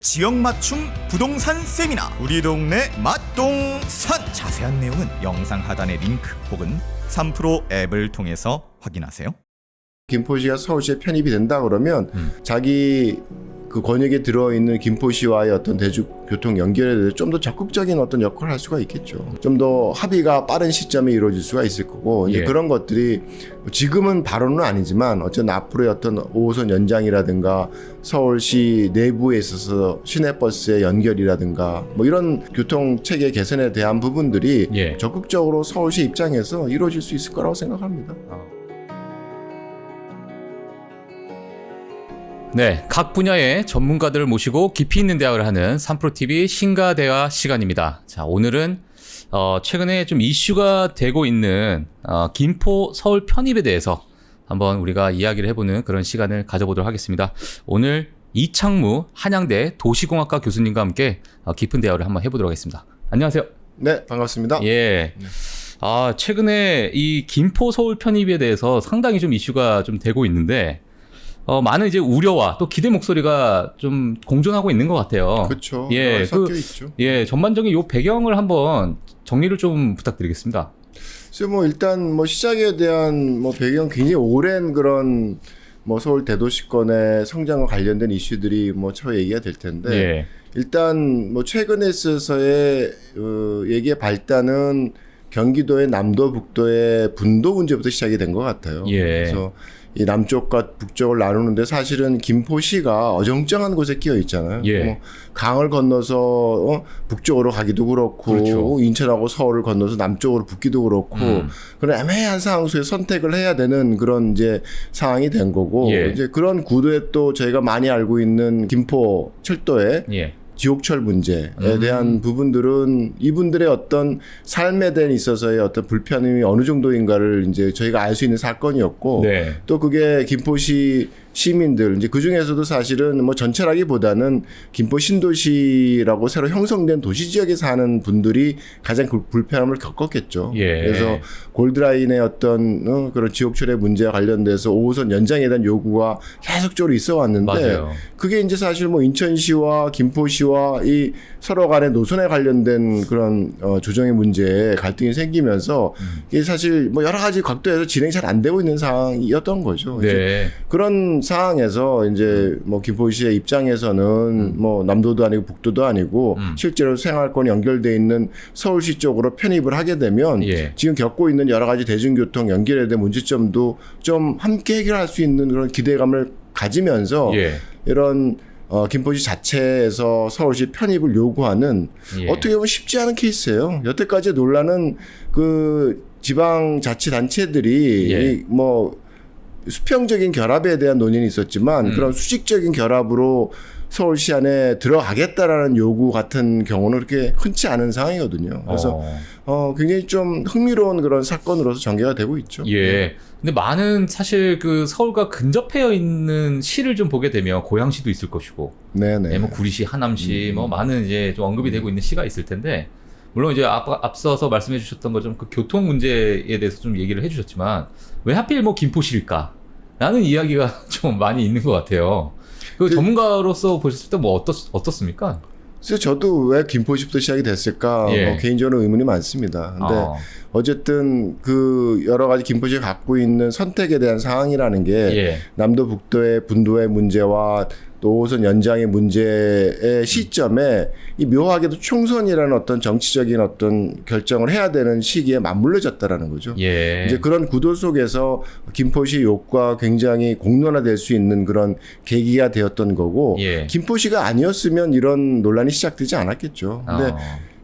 지역 맞춤 부동산 세미나 우리 동네 맛동산 자세한 내용은 영상 하단의 링크 혹은 3프로 앱을 통해서 확인하세요. 김포시가 서울시에 편입이 된다 그러면 자기 그 권역에 들어있는 김포시와의 어떤 대중교통 연결에 대해서 좀 더 적극적인 어떤 역할을 할 수가 있겠죠. 좀 더 합의가 빠른 시점에 이루어질 수가 있을 거고 이제 그런 것들이 지금은 바로는 아니지만 어쨌든 앞으로의 어떤 5호선 연장이라든가 서울시 내부에 있어서 시내버스의 연결이라든가 뭐 이런 교통체계 개선에 대한 부분들이 적극적으로 서울시 입장에서 이루어질 수 있을 거라고 생각합니다. 네, 각 분야의 전문가들을 모시고 깊이 있는 대화를 하는 3프로TV 신가대화 시간입니다. 자, 오늘은 최근에 좀 이슈가 되고 있는 김포 서울 편입에 대해서 한번 우리가 이야기를 해보는 그런 시간을 가져보도록 하겠습니다. 오늘 이창무 한양대 도시공학과 교수님과 함께 깊은 대화를 한번 해보도록 하겠습니다. 안녕하세요. 네, 반갑습니다. 예. 최근에 이 김포 서울 편입에 대해서 상당히 좀 이슈가 좀 되고 있는데 많은 이제 우려와 또 기대 목소리가 좀 공존하고 있는 것 같아요. 그렇죠. 예, 섞여 있죠. 전반적인 요 배경을 한번 정리를 좀 부탁드리겠습니다. 그래서 뭐 일단 뭐 시작에 대한 뭐 배경 굉장히 오랜 그런 뭐 서울 대도시권의 성장과 관련된 이슈들이 뭐 처음 얘기가 될 텐데 일단 뭐 최근에 있어서의 얘기의 발단은 경기도의 남도 북도의 분도 문제부터 시작이 된 것 같아요. 그래서 이 남쪽과 북쪽을 나누는데 사실은 김포시가 어정쩡한 곳에 끼어 있잖아요. 뭐 강을 건너서 북쪽으로 가기도 그렇고 인천하고 서울을 건너서 남쪽으로 붙기도 그렇고 그런 애매한 상황 속에 선택을 해야 되는 그런 이제 상황이 된 거고 이제 그런 구도에 또 저희가 많이 알고 있는 김포 철도에 지옥철 문제에 대한 부분들은 이분들의 어떤 삶에 대해 있어서의 어떤 불편함이 어느 정도인가를 이제 저희가 알 수 있는 사건이었고 또 그게 김포시 시민들 이제 그 중에서도 사실은 뭐 전체라기보다는 김포 신도시라고 새로 형성된 도시 지역에 사는 분들이 가장 그 불편함을 겪었겠죠. 그래서 골드라인의 어떤 그런 지옥철의 문제와 관련돼서 5호선 연장에 대한 요구가 계속적으로 있어 왔는데 그게 이제 사실 뭐 인천시와 김포시와 이 서로 간의 노선에 관련된 그런 조정의 문제에 갈등이 생기면서 이게 사실 뭐 여러 가지 각도에서 진행이 잘 안 되고 있는 상황이었던 거죠. 그런 상황에서 이제 뭐 김포시의 입장에서는 뭐 남도도 아니고 북도도 아니고 실제로 생활권이 연결돼 있는 서울시 쪽으로 편입을 하게 되면 지금 겪고 있는 여러 가지 대중교통 연결에 대한 문제점도 좀 함께 해결할 수 있는 그런 기대감을 가지면서 이런 김포시 자체에서 서울시 편입을 요구하는 어떻게 보면 쉽지 않은 케이스예요. 여태까지 논란은 그 지방자치단체들이 뭐 수평적인 결합에 대한 논의는 있었지만 그런 수직적인 결합으로 서울시 안에 들어가겠다라는 요구 같은 경우는 그렇게 흔치 않은 상황이거든요. 그래서 굉장히 좀 흥미로운 그런 사건으로서 전개가 되고 있죠. 근데 많은 사실 그 서울과 근접해 있는 시를 좀 보게 되면 고양시도 있을 것이고, 뭐 구리시, 하남시, 뭐 많은 이제 좀 언급이 되고 있는 시가 있을 텐데, 물론 이제 앞서서 말씀해 주셨던 것처럼 그 교통 문제에 대해서 좀 얘기를 해 주셨지만, 왜 하필 뭐 김포시일까? 라는 이야기가 좀 많이 있는 것 같아요. 그 전문가로서 보셨을 때 뭐 어떻습니까? 그래서 저도 왜 김포시부터 시작이 됐을까 뭐 개인적으로 의문이 많습니다. 근데 어쨌든 그 여러 가지 김포시가 갖고 있는 선택에 대한 상황이라는 게 남도 북도의 분도의 문제와 또 5호선 연장의 문제의 시점에 이 묘하게도 총선이라는 어떤 정치적인 어떤 결정을 해야 되는 시기에 맞물려졌다라는 거죠. 이제 그런 구도 속에서 김포시 욕구가 굉장히 공론화될 수 있는 그런 계기가 되었던 거고 김포시가 아니었으면 이런 논란이 시작되지 않았겠죠. 근데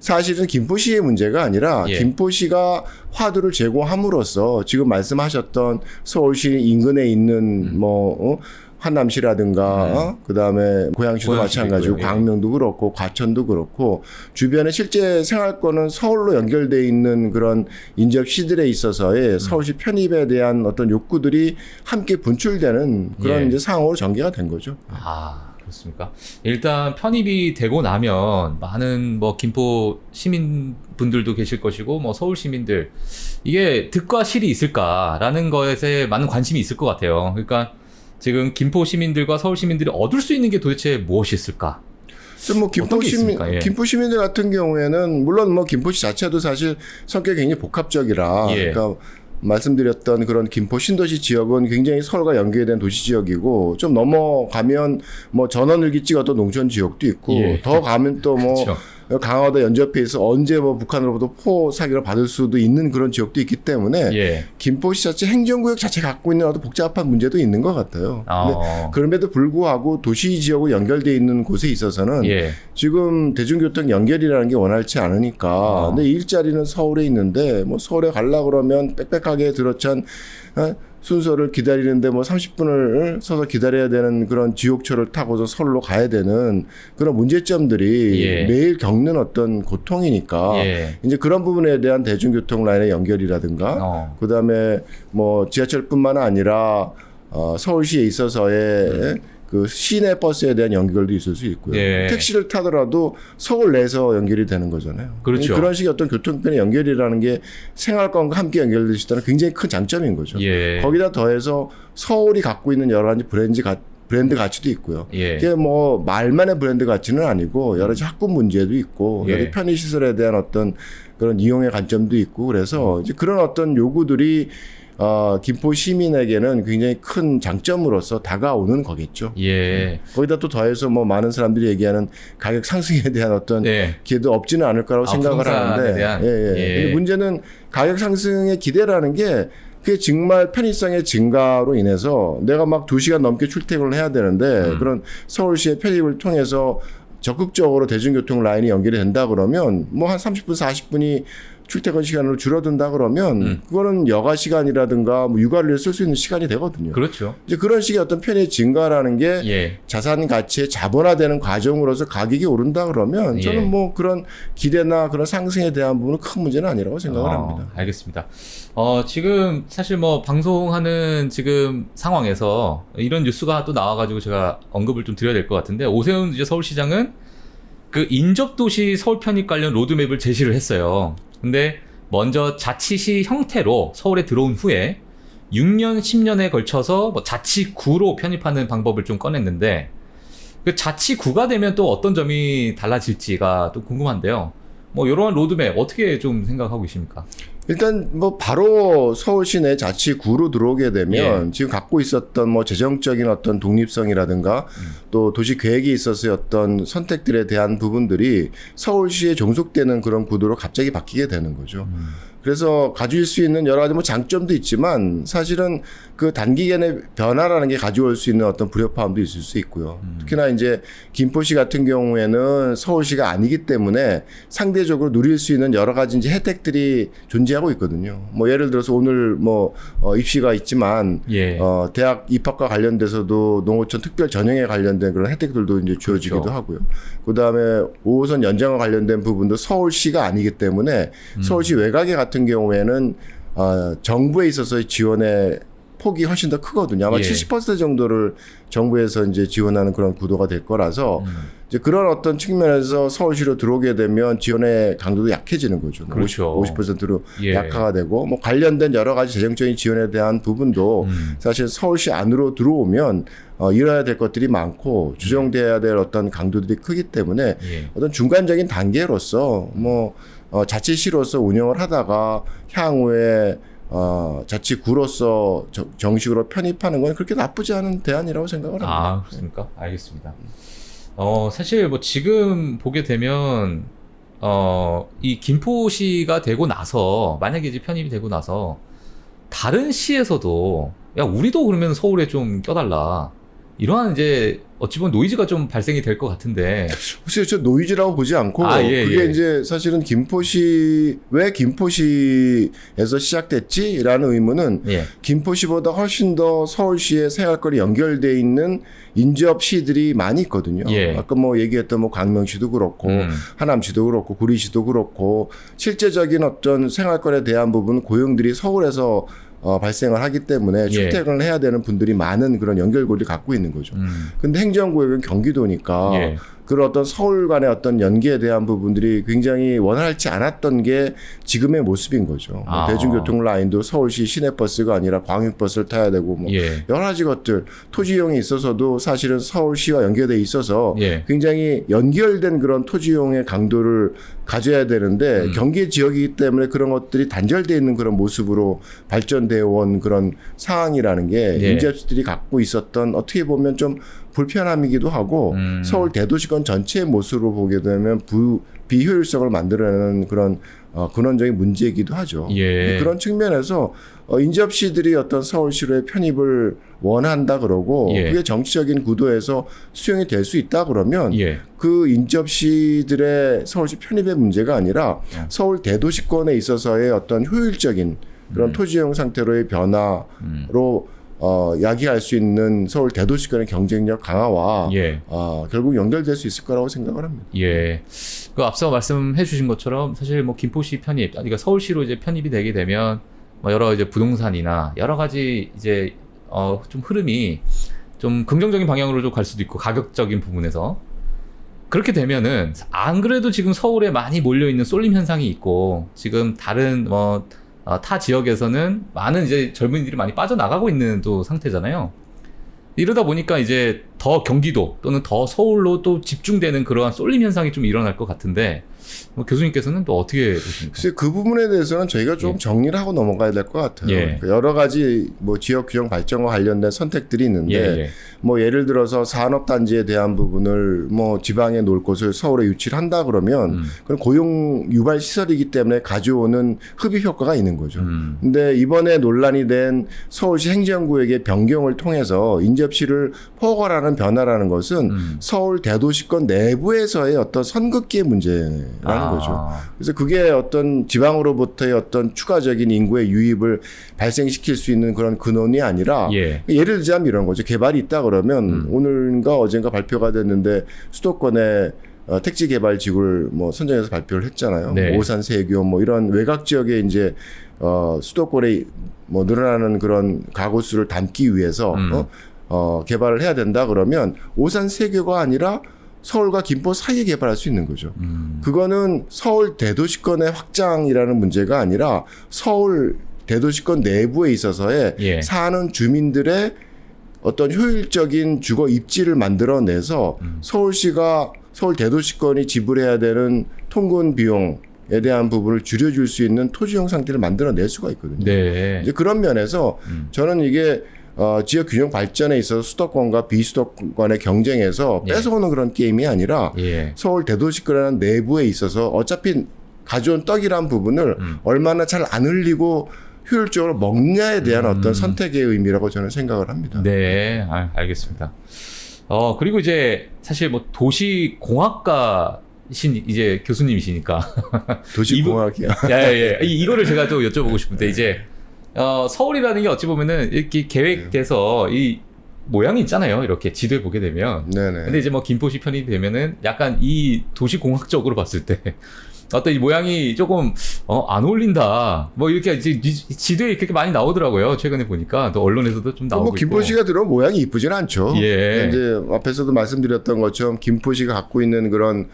사실은 김포시의 문제가 아니라 김포시가 화두를 제공함으로써 지금 말씀하셨던 서울시 인근에 있는 뭐 한남시라든가 그다음에 고양시도 마찬가지고 있고요. 광명도 그렇고 과천도 그렇고 주변에 실제 생활권은 서울로 연결돼 있는 그런 인접시들에 있어서의 서울시 편입에 대한 어떤 욕구들이 함께 분출되는 그런 이제 상황으로 전개가 된 거죠. 그렇습니까? 일단 편입이 되고 나면 많은 뭐 김포 시민분들도 계실 것이고 뭐 서울 시민들 이게 득과 실이 있을까라는 것에 많은 관심이 있을 것 같아요. 그러니까 지금 김포 시민들과 서울 시민들이 얻을 수 있는 게 도대체 무엇이 있을까? 뭐 김포 시민들 같은 경우에는 물론 뭐 김포시 자체도 사실 성격이 굉장히 복합적이라 그러니까 말씀드렸던 그런 김포 신도시 지역은 굉장히 서울과 연계된 도시 지역이고 좀 넘어가면 뭐 전원일기 찍었던 농촌 지역도 있고 더 가면 또 뭐 강화도 연접해 있어 언제 뭐 북한으로부터 포 사기를 받을 수도 있는 그런 지역도 있기 때문에 김포시 자체 행정구역 자체 갖고 있는 어떤 복잡한 문제도 있는 것 같아요. 근데 그럼에도 불구하고 도시 지역으로 연결돼 있는 곳에 있어서는 지금 대중교통 연결이라는 게 원활치 않으니까 근데 일자리는 서울에 있는데 뭐 서울에 가려고 그러면 빽빽하게 들어찬 순서를 기다리는데 뭐 30분을 서서 기다려야 되는 그런 지옥철을 타고서 서울로 가야 되는 그런 문제점들이 매일 겪는 어떤 고통이니까 이제 그런 부분에 대한 대중교통 라인의 연결이라든가 그다음에 뭐 지하철뿐만 아니라 서울시에 있어서의 그 시내 버스에 대한 연결도 있을 수 있고요. 택시를 타더라도 서울 내에서 연결이 되는 거잖아요. 그렇죠. 그런 식의 어떤 교통편의 연결이라는 게 생활권과 함께 연결될 수 있다는 굉장히 큰 장점인 거죠. 거기다 더해서 서울이 갖고 있는 여러 가지 브랜드 가치도 있고요. 이게 뭐 말만의 브랜드 가치는 아니고 여러 가지 학군 문제도 있고 여러 편의시설에 대한 어떤 그런 이용의 관점도 있고 그래서 이제 그런 어떤 요구들이 김포 시민에게는 굉장히 큰 장점으로서 다가오는 거겠죠. 거기다 또 더해서 뭐 많은 사람들이 얘기하는 가격 상승에 대한 어떤 기회도 없지는 않을 거라고 생각을 하는데, 근데 문제는 가격 상승의 기대라는 게 그게 정말 편의성의 증가로 인해서 내가 막 2시간 넘게 출퇴근을 해야 되는데 그런 서울시의 편입을 통해서 적극적으로 대중교통 라인이 연결이 된다 그러면 뭐 한 30분, 40분이 출퇴근 시간으로 줄어든다 그러면 그거는 여가 시간이라든가 뭐 육아를 쓸 수 있는 시간이 되거든요. 그렇죠. 이제 그런 식의 어떤 편의 증가라는 게 자산 가치의 자본화되는 과정으로서 가격이 오른다 그러면 저는 뭐 그런 기대나 그런 상승에 대한 부분은 큰 문제는 아니라고 생각을 합니다. 알겠습니다. 지금 사실 뭐 방송하는 지금 상황에서 이런 뉴스가 또 나와가지고 제가 언급을 좀 드려야 될 것 같은데 오세훈 이제 서울시장은 그 인접도시 서울 편입 관련 로드맵을 제시를 했어요. 근데 먼저 자치시 형태로 서울에 들어온 후에 6년, 10년에 걸쳐서 뭐 자치구로 편입하는 방법을 좀 꺼냈는데 그 자치구가 되면 또 어떤 점이 달라질지가 또 궁금한데요. 뭐 이러한 로드맵 어떻게 좀 생각하고 계십니까? 일단 뭐 바로 서울시 내 자치구로 들어오게 되면 지금 갖고 있었던 뭐 재정적인 어떤 독립성이라든가 또 도시 계획에 있어서의 어떤 선택들에 대한 부분들이 서울시에 종속되는 그런 구도로 갑자기 바뀌게 되는 거죠. 그래서 가질 수 있는 여러 가지 뭐 장점도 있지만 사실은 그 단기간의 변화라는 게 가져올 수 있는 어떤 불협화음도 있을 수 있고요. 특히나 이제 김포시 같은 경우에는 서울시가 아니기 때문에 상대적으로 누릴 수 있는 여러 가지 이제 혜택들이 존재하고 있거든요. 뭐 예를 들어서 오늘 뭐 입시가 있지만 대학 입학과 관련돼서도 농어촌 특별 전형에 관련된 그런 혜택들도 이제 주어지기도 하고요. 그다음에 5호선 연장과 관련된 부분도 서울시가 아니기 때문에 서울시 외곽에 같은 경우에는 정부에 있어서 지원의 폭이 훨씬 더 크거든요. 아마 70% 정도를 정부에서 이제 지원하는 그런 구도가 될 거라서 이제 그런 어떤 측면에서 서울시로 들어오게 되면 지원의 강도도 약해지는 거죠. 그렇죠. 50%로 약화가 되고 뭐 관련된 여러 가지 재정적인 지원에 대한 부분도 사실 서울시 안으로 들어오면 이뤄야 될 것들이 많고 주정돼야 될 어떤 강도들이 크기 때문에 어떤 중간적인 단계로서 뭐 자치시로서 운영을 하다가 향후에 자치구로서 정식으로 편입하는 건 그렇게 나쁘지 않은 대안이라고 생각을 합니다. 그렇습니까? 알겠습니다. 사실 뭐 지금 보게 되면 이 김포시가 되고 나서 만약에 이제 편입이 되고 나서 다른 시에서도 야 우리도 그러면 서울에 좀 껴달라 이러한 이제 어찌 보면 노이즈가 좀 발생이 될 것 같은데. 글쎄요, 저 노이즈라고 보지 않고 그게 이제 사실은 왜 김포시에서 시작됐지라는 의문은 김포시보다 훨씬 더 서울시의 생활권이 연결돼 있는 인접시들이 많이 있거든요. 아까 뭐 얘기했던 뭐 광명시도 그렇고 하남시도 그렇고 구리시도 그렇고 실제적인 어떤 생활권에 대한 부분 고용들이 서울에서 발생을 하기 때문에 출퇴근을 해야 되는 분들이 많은 그런 연결고리를 갖고 있는 거죠. 근데 행정구역은 경기도니까 그런 어떤 서울 간의 어떤 연계에 대한 부분들이 굉장히 원활치 않았던 게 지금의 모습인 거죠. 뭐 대중교통 라인도 서울시 시내버스가 아니라 광역버스를 타야 되고 뭐 여러 가지 것들 토지 이용에 있어서도 사실은 서울시와 연계돼 있어서 굉장히 연결된 그런 토지 이용의 강도를 가져야 되는데 경계 지역이기 때문에 그런 것들이 단절되어 있는 그런 모습으로 발전되어 온 그런 상황이라는 게 인접시들이 갖고 있었던 어떻게 보면 좀 불편함이기도 하고 서울 대도시권 전체의 모습으로 보게 되면 비효율성을 만들어내는 그런 근원적인 문제이기도 하죠. 그런 측면에서 인접시들이 어떤 서울시로의 편입을 원한다 그러고 그게 정치적인 구도에서 수용이 될 수 있다 그러면 그 인접시들의 서울시 편입의 문제가 아니라 서울 대도시권에 있어서의 어떤 효율적인 그런 토지이용 상태로의 변화로 야기할 수 있는 서울 대도시권의 경쟁력 강화와 결국 연결될 수 있을 거라고 생각을 합니다. 그 앞서 말씀해 주신 것처럼 사실 뭐 김포시 편입, 그러니까 서울시로 이제 편입이 되게 되면 뭐 여러 이제 부동산이나 여러 가지 이제 좀 흐름이 좀 긍정적인 방향으로 좀 갈 수도 있고 가격적인 부분에서 그렇게 되면은 안 그래도 지금 서울에 많이 몰려 있는 쏠림 현상이 있고 지금 다른 타 지역에서는 많은 이제 젊은이들이 많이 빠져나가고 있는 또 상태잖아요. 이러다 보니까 이제 더 경기도 또는 더 서울로 또 집중되는 그러한 쏠림 현상이 좀 일어날 것 같은데 교수님께서는 또 어떻게 보십니까? 글쎄 그 부분에 대해서는 저희가 좀 정리를 하고 넘어가야 될 것 같아요. 그러니까 여러 가지 뭐 지역 규정 발전과 관련된 선택들이 있는데 뭐 예를 들어서 산업단지에 대한 부분을 뭐 지방에 놓을 곳을 서울에 유치를 한다 그러면 그건 고용 유발 시설이기 때문에 가져오는 흡입 효과가 있는 거죠. 근데 이번에 논란이 된 서울시 행정구역의 변경을 통해서 인접시를 포괄하는 변화라는 것은 서울 대도시권 내부에서의 어떤 선긋기의 문제라는 거죠. 그래서 그게 어떤 지방으로부터의 어떤 추가적인 인구의 유입을 발생시킬 수 있는 그런 근원이 아니라 예를 들자면 이런 거죠. 개발이 있다 그러면 오늘인가 어젠가 발표가 됐는데 수도권에 택지 개발 지구를 뭐 선정해서 발표를 했잖아요. 오산, 세교 뭐 이런 외곽 지역에 이제 수도권에 뭐 늘어나는 그런 가구 수를 담기 위해서 개발을 해야 된다 그러면 오산, 세교가 아니라 서울과 김포 사이에 개발할 수 있는 거죠. 그거는 서울 대도시권의 확장이라는 문제가 아니라 서울 대도시권 내부에 있어서의 사는 주민들의 어떤 효율적인 주거 입지를 만들어내서 서울시가 서울 대도시권이 지불해야 되는 통근 비용에 대한 부분을 줄여줄 수 있는 토지용 상태를 만들어낼 수가 있거든요. 이제 그런 면에서 저는 이게 지역 균형 발전에 있어서 수도권과 비수도권의 경쟁에서 뺏어오는 그런 게임이 아니라 서울 대도시권 내부에 있어서 어차피 가져온 떡이란 부분을 얼마나 잘 안 흘리고 효율적으로 먹냐에 대한 어떤 선택의 의미라고 저는 생각을 합니다. 알겠습니다. 그리고 이제 사실 뭐 도시공학과 이제 교수님이시니까 도시공학이야. 이거를 제가 또 여쭤보고 싶은데 이제 서울이라는 게 어찌 보면은 이렇게 계획돼서 이 모양이 있잖아요. 이렇게 지도에 보게 되면. 근데 이제 뭐 김포시 편이 되면은 약간 이 도시공학적으로 봤을 때 어떤 이 모양이 조금 안 어울린다. 뭐 이렇게 이제 지도에 이렇게 많이 나오더라고요. 최근에 보니까 또 언론에서도 좀 나오고 뭐 김포시가 들어온 모양이 이쁘진 않죠. 이제 앞에서도 말씀드렸던 것처럼 김포시가 갖고 있는 그런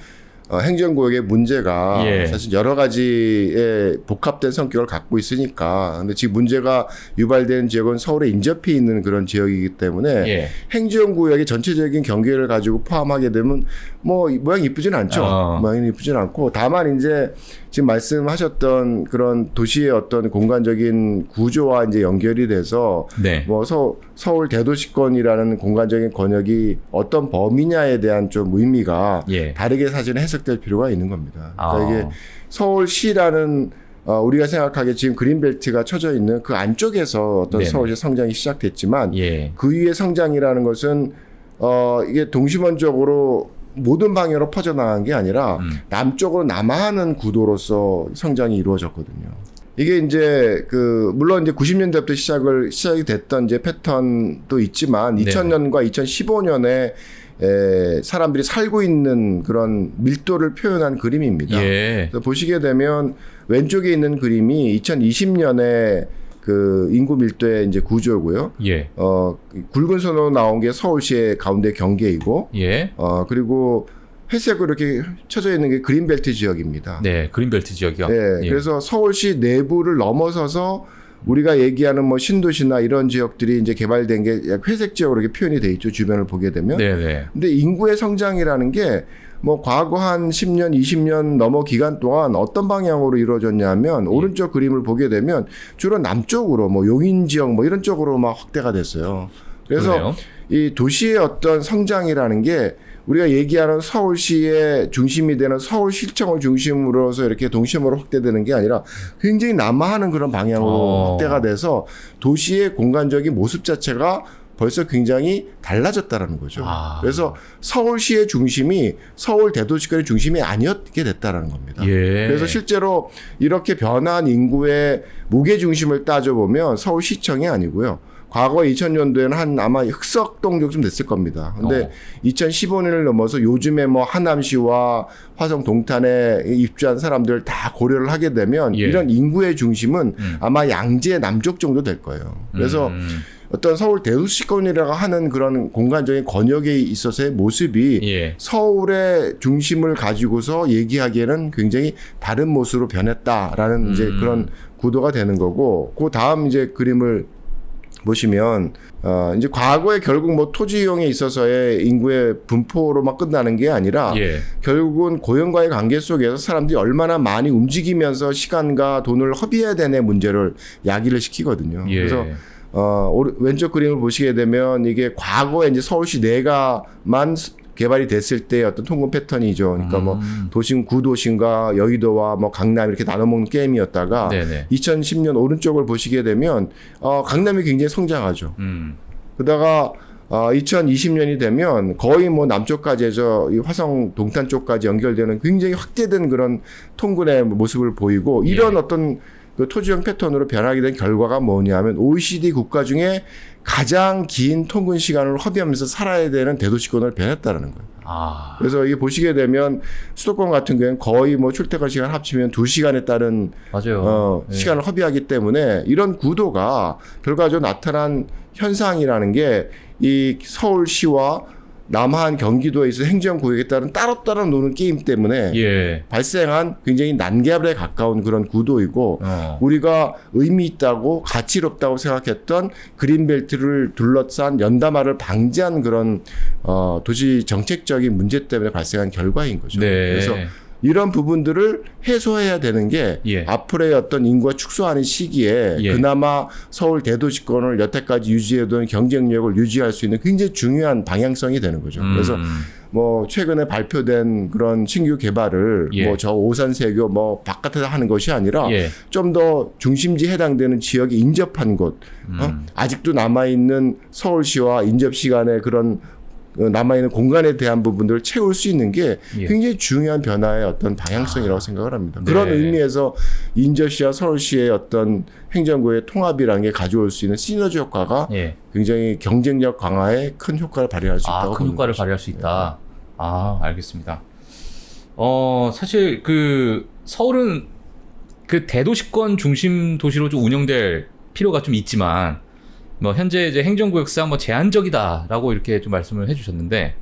행정구역의 문제가 사실 여러 가지의 복합된 성격을 갖고 있으니까. 근데 지금 문제가 유발되는 지역은 서울에 인접해 있는 그런 지역이기 때문에 행정구역의 전체적인 경계를 가지고 포함하게 되면 뭐 모양이 이쁘진 않죠. 모양이 이쁘진 않고 다만 이제 지금 말씀하셨던 그런 도시의 어떤 공간적인 구조와 이제 연결이 돼서 뭐 서울 대도시권이라는 공간적인 권역이 어떤 범위냐에 대한 좀 의미가 다르게 사실은 해석될 필요가 있는 겁니다. 그러니까 이게 서울시라는 우리가 생각하기에 지금 그린벨트가 쳐져 있는 그 안쪽에서 어떤 서울시 성장이 시작됐지만 그 위에 성장이라는 것은 이게 동심원적으로 모든 방향으로 퍼져나간 게 아니라 남쪽으로 남하하는 구도로서 성장이 이루어졌거든요. 이게 이제 물론 이제 90년대부터 시작이 됐던 이제 패턴도 있지만 2000년과 2015년에 사람들이 살고 있는 그런 밀도를 표현한 그림입니다. 그래서 보시게 되면 왼쪽에 있는 그림이 2020년에 그 인구 밀도의 이제 구조고요. 굵은 선으로 나온 게 서울시의 가운데 경계이고, 그리고 회색으로 이렇게 쳐져 있는 게 그린벨트 지역입니다. 네, 그린벨트 지역이요. 네, 예. 그래서 서울시 내부를 넘어서서 우리가 얘기하는 뭐 신도시나 이런 지역들이 이제 개발된 게 약 회색 지역으로 이렇게 표현이 돼 있죠. 주변을 보게 되면. 네, 네. 근데 인구의 성장이라는 게 뭐 과거 한 10년, 20년 넘어 기간 동안 어떤 방향으로 이루어졌냐면 오른쪽 그림을 보게 되면 주로 남쪽으로 뭐 용인 지역 뭐 이런 쪽으로 막 확대가 됐어요. 그래서 그러네요. 이 도시의 어떤 성장이라는 게 우리가 얘기하는 서울시의 중심이 되는 서울시청을 중심으로서 이렇게 동심으로 확대되는 게 아니라 굉장히 남하하는 그런 방향으로 확대가 돼서 도시의 공간적인 모습 자체가 벌써 굉장히 달라졌다라는 거죠. 그래서 서울시의 중심이 서울 대도시권의 중심이 아니었게 됐다라는 겁니다. 예. 그래서 실제로 이렇게 변한 인구의 무게 중심을 따져보면 서울시청이 아니고요. 과거 2000년도에는 한 아마 흑석동 정도 됐을 겁니다. 근데 2015년을 넘어서 요즘에 뭐 하남시와 화성 동탄에 입주한 사람들 다 고려를 하게 되면 이런 인구의 중심은 아마 양재 남쪽 정도 될 거예요. 그래서 어떤 서울 대도시권이라고 하는 그런 공간적인 권역에 있어서의 모습이 서울의 중심을 가지고서 얘기하기에는 굉장히 다른 모습으로 변했다라는 이제 그런 구도가 되는 거고, 그 다음 이제 그림을 보시면 이제 과거에 결국 뭐 토지 이용에 있어서의 인구의 분포로만 끝나는 게 아니라 결국은 고용과의 관계 속에서 사람들이 얼마나 많이 움직이면서 시간과 돈을 허비해야 되는 문제를 야기를 시키거든요. 그래서 왼쪽 그림을 보시게 되면 이게 과거에 이제 서울시 내가만 개발이 됐을 때 어떤 통근 패턴이죠. 그러니까 뭐 도심 구도심과 여의도와 뭐 강남 이렇게 나눠 먹는 게임이었다가 2010년 오른쪽을 보시게 되면 강남이 굉장히 성장하죠. 그러다가 2020년이 되면 거의 뭐 남쪽까지 해서 이 화성 동탄 쪽까지 연결되는 굉장히 확대된 그런 통근의 모습을 보이고, 이런 어떤 그 토지형 패턴으로 변하게 된 결과가 뭐냐면 OECD 국가 중에 가장 긴 통근 시간을 허비하면서 살아야 되는 대도시권으로 변했다는 거예요. 그래서 이게 보시게 되면 수도권 같은 경우는 거의 뭐 출퇴근 시간 합치면 2시간에 따른 시간을 허비하기 때문에 이런 구도가 결과적으로 나타난 현상이라는 게 이 서울시와 남한 경기도에 있어 행정구역에 따른 따로따로 노는 게임 때문에 발생한 굉장히 난개발에 가까운 그런 구도이고, 우리가 의미 있다고 가치롭다고 생각했던 그린벨트를 둘러싼 연담화를 방지한 그런 도시 정책적인 문제 때문에 발생한 결과인 거죠. 그래서 이런 부분들을 해소해야 되는 게 앞으로의 어떤 인구가 축소하는 시기에 그나마 서울 대도시권을 여태까지 유지해둔 경쟁력을 유지할 수 있는 굉장히 중요한 방향성이 되는 거죠. 그래서 뭐 최근에 발표된 그런 신규 개발을 뭐 저 오산세교 뭐 바깥에서 하는 것이 아니라 좀 더 중심지에 해당되는 지역에 인접한 곳, 아직도 남아있는 서울시와 인접시 간의 그런 남아있는 공간에 대한 부분들을 채울 수 있는 게 굉장히 중요한 변화의 어떤 방향성이라고 생각을 합니다. 그런 의미에서 인접시와 서울시의 어떤 행정구의 통합이라는 게 가져올 수 있는 시너지 효과가 굉장히 경쟁력 강화에 큰 효과를 발휘할 수 있다고 큰 효과를 발휘할 수 있다. 알겠습니다. 사실 그 서울은 그 대도시권 중심 도시로 좀 운영될 필요가 좀 있지만, 뭐 현재 이제 행정구역상 뭐 제한적이다라고 이렇게 좀 말씀을 해주셨는데,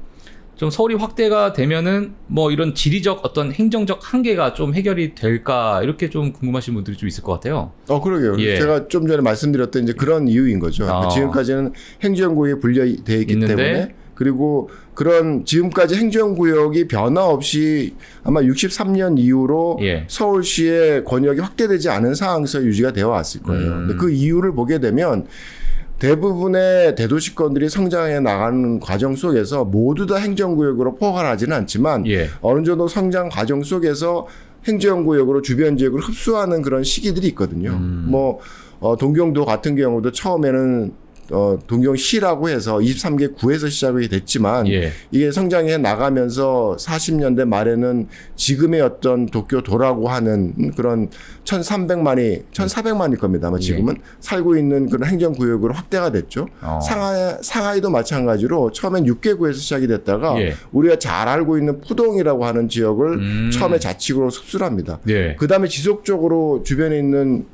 좀 서울이 확대가 되면은 뭐 이런 지리적 어떤 행정적 한계가 좀 해결이 될까, 이렇게 좀 궁금하신 분들이 좀 있을 것 같아요. 그러게요. 제가 좀 전에 말씀드렸던 이제 그런 이유인 거죠. 지금까지는 행정구역에 분리되어 있기 때문에, 그리고 그런 지금까지 행정구역이 변화 없이 아마 63년 이후로 서울시의 권역이 확대되지 않은 상황에서 유지가 되어 왔을 거예요. 근데 그 이유를 보게 되면 대부분의 대도시권들이 성장해 나가는 과정 속에서 모두 다 행정구역으로 포괄하지는 않지만 어느 정도 성장 과정 속에서 행정구역으로 주변 지역을 흡수하는 그런 시기들이 있거든요. 뭐 동경도 같은 경우도 처음에는 동경시라고 해서 23개 구에서 시작이 됐지만 이게 성장해 나가면서 40년대 말에는 지금의 어떤 도쿄도라고 하는 그런 1400만일 겁니다. 아마 지금은 살고 있는 그런 행정구역으로 확대가 됐죠. 상하이도 마찬가지로 처음엔 6개 구에서 시작이 됐다가 우리가 잘 알고 있는 푸동이라고 하는 지역을 처음에 자치구로 흡수를 합니다. 그 다음에 지속적으로 주변에 있는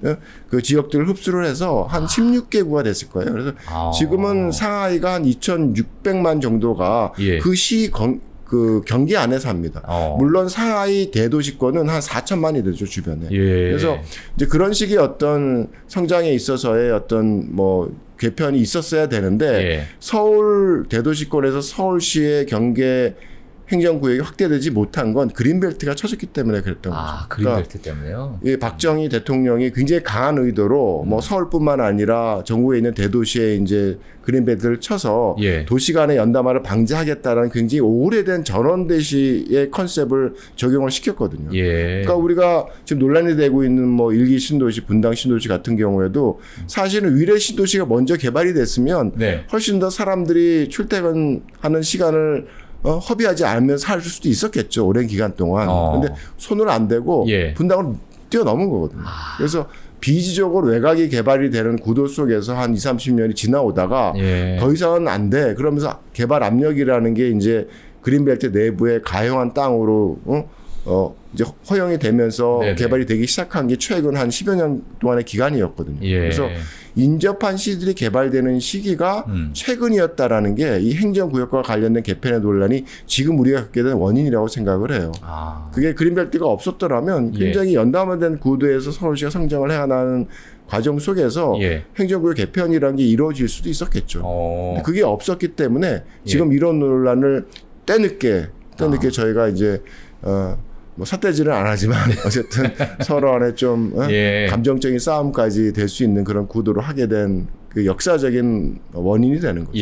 그 지역들을 흡수를 해서 한 16개 구가 됐을 거예요. 그래서 지금은 상하이가 한 2,600만 정도가 그 시 그 경기 안에서 합니다. 물론 상하이 대도시권은 한 4천만이 되죠, 주변에. 그래서 이제 그런 식의 어떤 성장에 있어서의 어떤 뭐 개편이 있었어야 되는데 서울 대도시권에서 서울시의 경계 행정구역이 확대되지 못한 건 그린벨트가 쳐졌기 때문에 그랬던 거죠. 그린벨트 때문에요? 예, 박정희 대통령이 굉장히 강한 의도로 뭐 서울뿐만 아니라 전국에 있는 대도시에 이제 그린벨트를 쳐서 도시 간의 연담화를 방지하겠다라는 굉장히 오래된 전원대시의 컨셉을 적용을 시켰거든요. 그러니까 우리가 지금 논란이 되고 있는 뭐 일기 신도시, 분당 신도시 같은 경우에도 사실은 위례 신도시가 먼저 개발이 됐으면 훨씬 더 사람들이 출퇴근하는 시간을 허비하지 않으면서 살 수도 있었겠죠. 오랜 기간 동안. 근데 손을 안 대고 분당을 뛰어넘은 거거든요. 그래서 비지적으로 외곽이 개발이 되는 구도 속에서 한 20, 30년이 지나오다가 더 이상은 안 돼. 그러면서 개발 압력이라는 게 이제 그린벨트 내부의 가용한 땅으로 이제 허용이 되면서 개발이 되기 시작한 게 최근 한 10여 년 동안의 기간이었거든요. 그래서 인접한 시들이 개발되는 시기가 최근이었다라는 게 이 행정구역과 관련된 개편의 논란이 지금 우리가 겪게 된 원인이라고 생각을 해요. 그게 그린벨트가 없었더라면 굉장히 연담화된 구도에서 서울시가 성장을 해나가는 과정 속에서 행정구역 개편이라는 게 이루어질 수도 있었겠죠. 근데 그게 없었기 때문에 지금 이런 논란을 때늦게 저희가 이제 뭐 삿대질은 안 하지만 어쨌든 서로 안에 좀 감정적인 싸움까지 될 수 있는 그런 구도로 하게 된 그 역사적인 원인이 되는 거죠.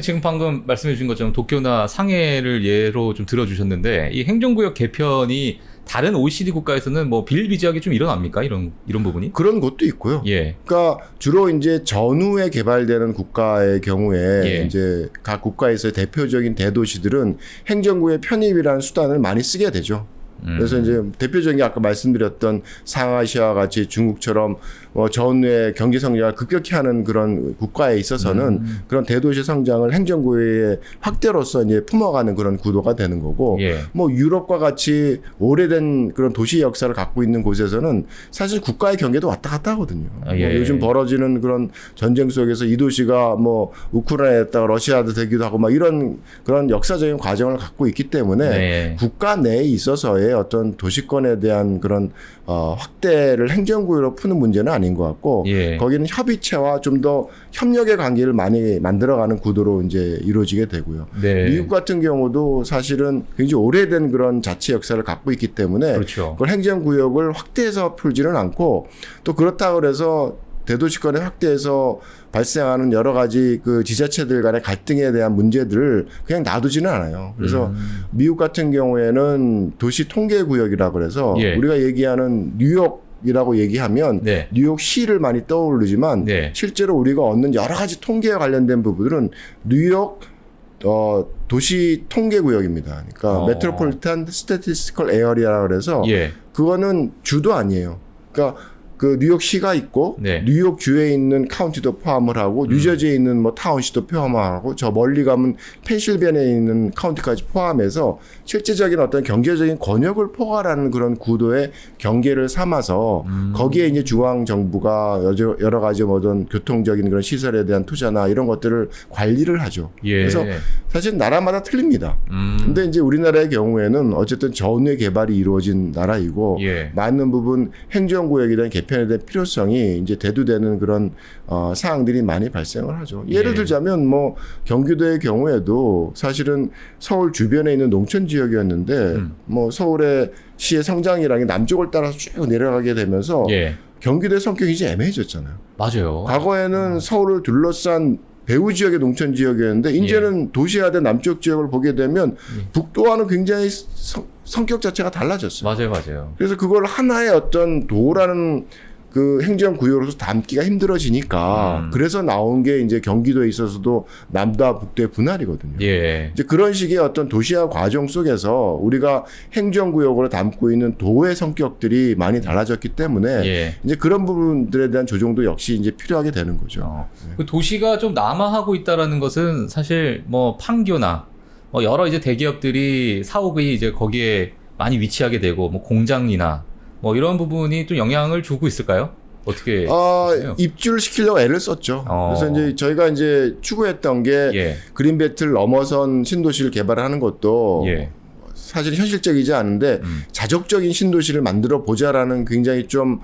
지금 방금 말씀해 주신 것처럼 도쿄나 상해를 예로 좀 들어주셨는데 이 행정구역 개편이 다른 OECD 국가에서는 뭐 비일비재하게 좀 일어납니까? 이런 부분이? 그런 것도 있고요. 그러니까 주로 이제 전후에 개발되는 국가의 경우에 이제 각 국가에서의 대표적인 대도시들은 행정구의 편입이라는 수단을 많이 쓰게 되죠. 그래서 이제 대표적인 게 아까 말씀드렸던 상하이시와 같이 중국처럼 전후의 경제 성장을 급격히 하는 그런 국가에 있어서는 그런 대도시 성장을 행정구의 확대로서 이제 품어가는 그런 구도가 되는 거고, 뭐 유럽과 같이 오래된 그런 도시 역사를 갖고 있는 곳에서는 사실 국가의 경계도 왔다 갔다 하거든요. 뭐 요즘 벌어지는 그런 전쟁 속에서 이 도시가 뭐 우크라이나에다가 러시아도 되기도 하고 막 이런 그런 역사적인 과정을 갖고 있기 때문에 국가 내에 있어서의 어떤 도시권에 대한 그런 확대를 행정구역으로 푸는 문제는 아닌 것 같고 거기는 협의체와 좀 더 협력의 관계를 많이 만들어가는 구도로 이제 이루어지게 되고요. 미국 같은 경우도 사실은 굉장히 오래된 그런 자치 역사를 갖고 있기 때문에 그걸 행정구역을 확대해서 풀지는 않고 또 그렇다고 그래서 대도시권의 확대에서 발생하는 여러 가지 그 지자체들 간의 갈등에 대한 문제들을 그냥 놔두지는 않아요. 그래서 미국 같은 경우에는 도시 통계 구역이라고 그래서 우리가 얘기하는 뉴욕이라고 얘기하면 뉴욕시를 많이 떠오르지만 실제로 우리가 얻는 여러 가지 통계와 관련된 부분들은 뉴욕 도시 통계 구역입니다. 그러니까 메트로폴리탄 스태티스티컬 에어리아라고 그래서 그거는 주도 아니에요. 그러니까 그 뉴욕시가 있고 뉴욕 주에 있는 카운티도 포함을 하고 뉴저지에 있는 뭐 타운시도 포함하고 저 멀리 가면 펜실베니아에 있는 카운티까지 포함해서 실제적인 어떤 경제적인 권역을 포괄하는 그런 구도의 경계를 삼아서 거기에 이제 중앙 정부가 여러 가지 어떤 교통적인 그런 시설에 대한 투자나 이런 것들을 관리를 하죠. 그래서 사실 나라마다 틀립니다. 근데 이제 우리나라의 경우에는 어쨌든 전후의 개발이 이루어진 나라이고 많은 부분 행정구역에 대한 개편에 대한 필요성이 이제 대두되는 그런 사항들이 많이 발생을 하죠. 예를 들자면 뭐 경기도의 경우에도 사실은 서울 주변에 있는 농촌 지역이었는데 뭐 서울의 시의 성장이라는 게 남쪽을 따라서 쭉 내려가게 되면서 경기도의 성격이 이제 애매해졌잖아요. 맞아요. 과거에는 서울을 둘러싼 배후 지역의 농촌 지역이었는데 이제는 도시화된 남쪽 지역을 보게 되면 북도와는 굉장히 성격 자체가 달라졌어요. 맞아요. 그래서 그걸 하나의 어떤 도라는 그 행정구역으로서 담기가 힘들어지니까 그래서 나온 게 이제 경기도에 있어서도 남도와 북도의 분할이거든요. 이제 그런 식의 어떤 도시화 과정 속에서 우리가 행정구역으로 담고 있는 도의 성격들이 많이 달라졌기 때문에 이제 그런 부분들에 대한 조정도 역시 이제 필요하게 되는 거죠. 그 도시가 좀 남아하고 있다라는 것은 사실 뭐 판교나 뭐 여러 이제 대기업들이 사옥이 이제 거기에 많이 위치하게 되고 뭐 공장이나 뭐 이런 부분이 좀 영향을 주고 있을까요? 어떻게 하세요? 입주를 애를 썼죠. 그래서 이제 저희가 이제 추구했던 게 그린벨트를 넘어선 신도시를 개발하는 것도 사실 현실적이지 않은데 자족적인 신도시를 만들어 보자라는 굉장히 좀